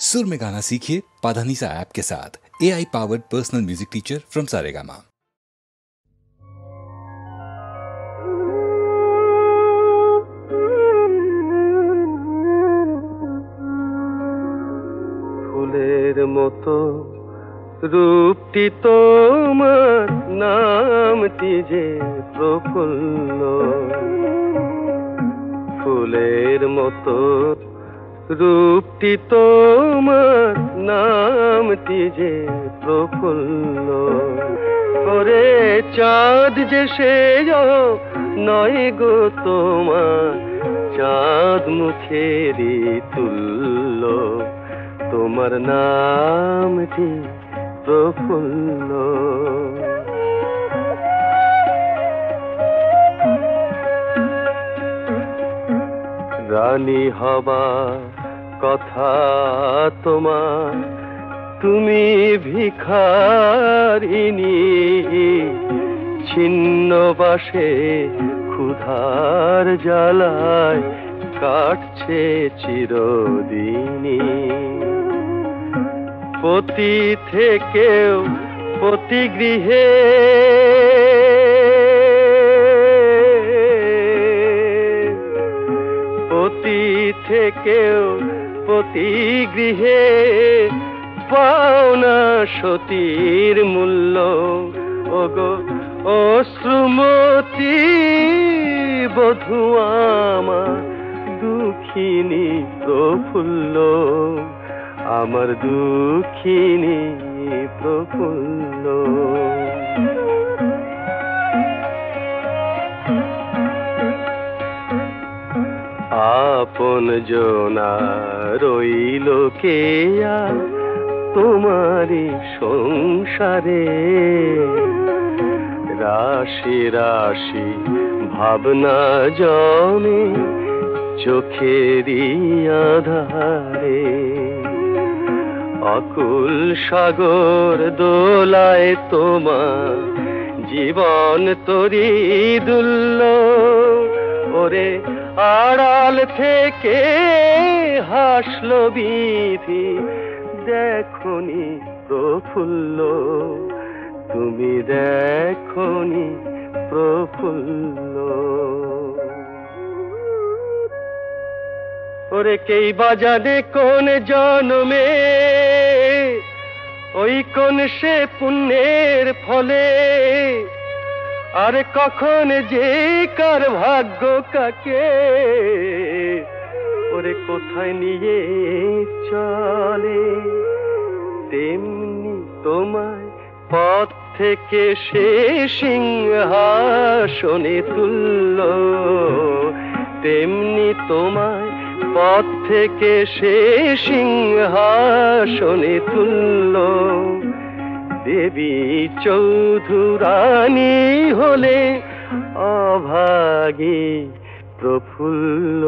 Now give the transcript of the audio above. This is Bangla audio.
सुर में गाना सीखिए पाधानीसा ऐप के साथ। AI powered personal music teacher from Saregama. ফুলের মতো রূপটি তোমার, নামটি যে প্রফুল্ল। ফুলের মতো রূপটি তোমার, নামটি যে প্রফুল্ল। করে চাঁদ যে সে নয় গো তোমার, চাঁদ মুখেরই তুল্য। তোমার নামটি প্রফুল্ল। রানী হবা কথা তোমার, তুমি ভিখারিনী। ছিন্ন বাসে ক্ষুধার জ্বালায় কাটছে চিরদিনী। পতি থেকেও পতি গৃহে, পতি থেকেও পতি গৃহে পাওনা সতীর মূল্য। ওগো অশ্রুমতি বধূ আমার, দুঃখিনী প্রফুল্ল। আমার দুঃখিনী প্রফুল্ল। আপন জনা রইল কে আর তোমারি সংসারে। রাশি রাশি ভাবনা জমে চোখেরই আধারে। অকুল সাগর দোলায় তোমার, জীবন তরি দুল্ল। ওরে আড়াল থেকে হাসলো বিধি, দেখনি প্রফুল্ল। তুমি দেখনি প্রফুল্ল। ওরে কেই বাজানে কোন জন্মে, ওই কোন সে পুণ্যের ফলে। আর কখন যে কার ভাগ্য কাকে, ওরে কোথায় নিয়ে চলে। তেমনি তোমায় পথ থেকে সে সিংহাসনে তুল্য। তেমনি তোমায় পথ থেকে সে সিংহাসনে তুল্য। দেবী চৌধুরানী হলে অভাগী প্রফুল্ল।